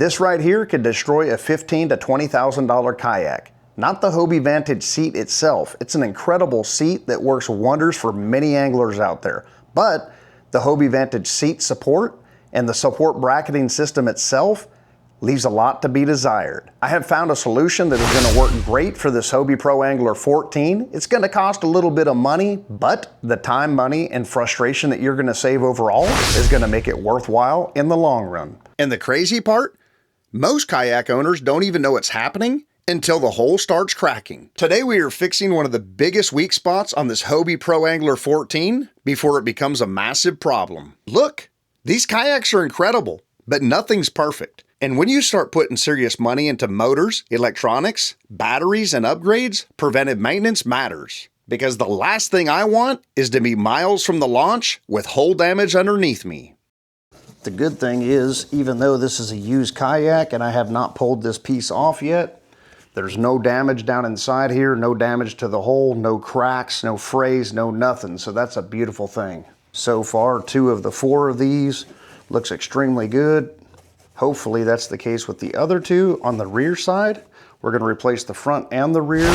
This right here could destroy a $15,000 to $20,000 kayak. Not the Hobie Vantage seat itself. It's an incredible seat that works wonders for many anglers out there. But the Hobie Vantage seat support and the support bracketing system itself leaves a lot to be desired. I have found a solution that is going to work great for this Hobie Pro Angler 14. It's going to cost a little bit of money, but the time, money, and frustration that you're going to save overall is going to make it worthwhile in the long run. And the crazy part? Most kayak owners don't even know it's happening until the hole starts cracking. Today we are fixing one of the biggest weak spots on this Hobie Pro Angler 14 before it becomes a massive problem. Look, these kayaks are incredible, but nothing's perfect. And when you start putting serious money into motors, electronics, batteries, and upgrades, preventive maintenance matters. Because the last thing I want is to be miles from the launch with hull damage underneath me. The good thing is, even though this is a used kayak and I have not pulled this piece off yet, there's no damage down inside here, no damage to the hull, no cracks, no frays, no nothing. So that's a beautiful thing. So far, 2 of the 4 of these looks extremely good. Hopefully that's the case with the other 2 on the rear side. We're going to replace the front and the rear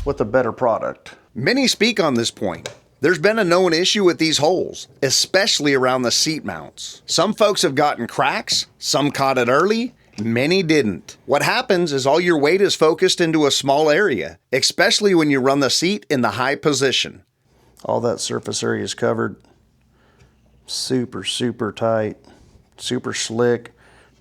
with a better product. Many speak on this point. There's been a known issue with these holes, especially around the seat mounts. Some folks have gotten cracks, some caught it early, many didn't. What happens is all your weight is focused into a small area, especially when you run the seat in the high position. All that surface area is covered. Super, super tight, super slick.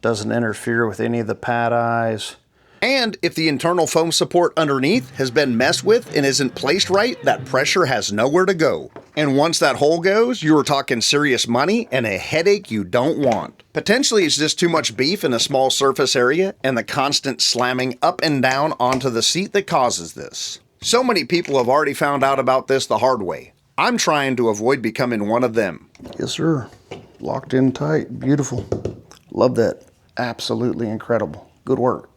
Doesn't interfere with any of the pad eyes. And if the internal foam support underneath has been messed with and isn't placed right, that pressure has nowhere to go. And once that hole goes, you are talking serious money and a headache you don't want. Potentially it's just too much beef in a small surface area and the constant slamming up and down onto the seat that causes this. So many people have already found out about this the hard way. I'm trying to avoid becoming one of them. Yes, sir. Locked in tight. Beautiful. Love that. Absolutely incredible. Good work.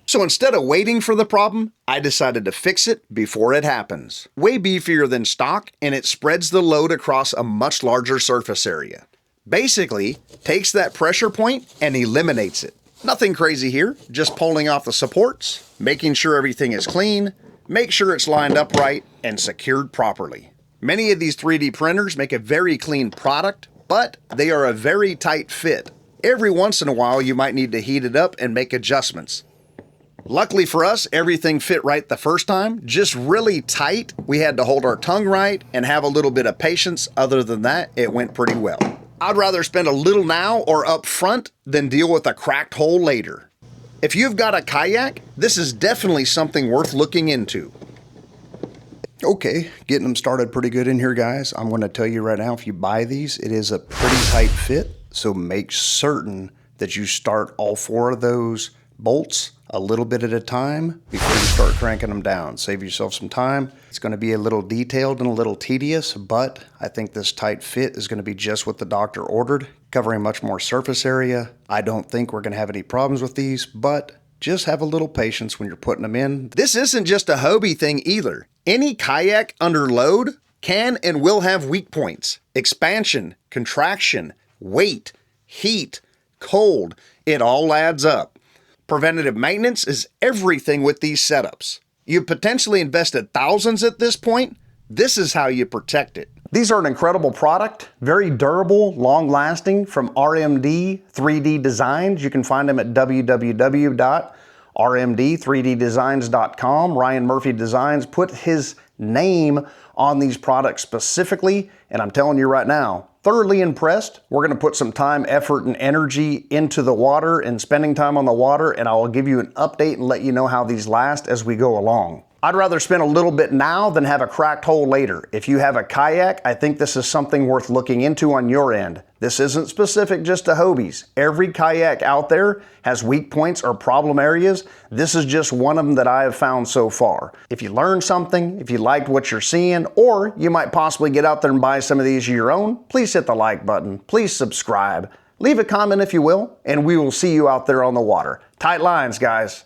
So instead of waiting for the problem, I decided to fix it before it happens. Way beefier than stock, and it spreads the load across a much larger surface area. Basically, takes that pressure point and eliminates it. Nothing crazy here, just pulling off the supports, making sure everything is clean, make sure it's lined up right, and secured properly. Many of these 3D printers make a very clean product, but they are a very tight fit. Every once in a while, you might need to heat it up and make adjustments. Luckily for us, everything fit right the first time, just really tight. We had to hold our tongue right and have a little bit of patience. Other than that, it went pretty well. I'd rather spend a little now or up front than deal with a cracked hole later. If you've got a kayak, this is definitely something worth looking into. Okay, getting them started pretty good in here, guys. I'm going to tell you right now, if you buy these, it is a pretty tight fit. So make certain that you start all 4 of those bolts a little bit at a time before you start cranking them down. Save yourself some time. It's going to be a little detailed and a little tedious, but I think this tight fit is going to be just what the doctor ordered, covering much more surface area. I don't think we're going to have any problems with these, but just have a little patience when you're putting them in. This isn't just a Hobie thing either. Any kayak under load can and will have weak points. Expansion, contraction, weight, heat, cold, it all adds up. Preventative maintenance is everything with these setups. You've potentially invested thousands at this point. This is how you protect it. These are an incredible product, very durable, long-lasting, from RMD 3D Designs. You can find them at www.rmd3ddesigns.com. Ryan Murphy Designs put his name on these products specifically, and I'm telling you right now, thoroughly impressed. We're going to put some time, effort, and energy into the water and spending time on the water, and I will give you an update and let you know how these last as we go along. I'd rather spend a little bit now than have a cracked hole later. If you have a kayak, I think this is something worth looking into on your end. This isn't specific just to Hobies. Every kayak out there has weak points or problem areas. This is just one of them that I have found so far. If you learned something, if you liked what you're seeing, or you might possibly get out there and buy some of these of your own, please hit the like button. Please subscribe. Leave a comment if you will, and we will see you out there on the water. Tight lines, guys.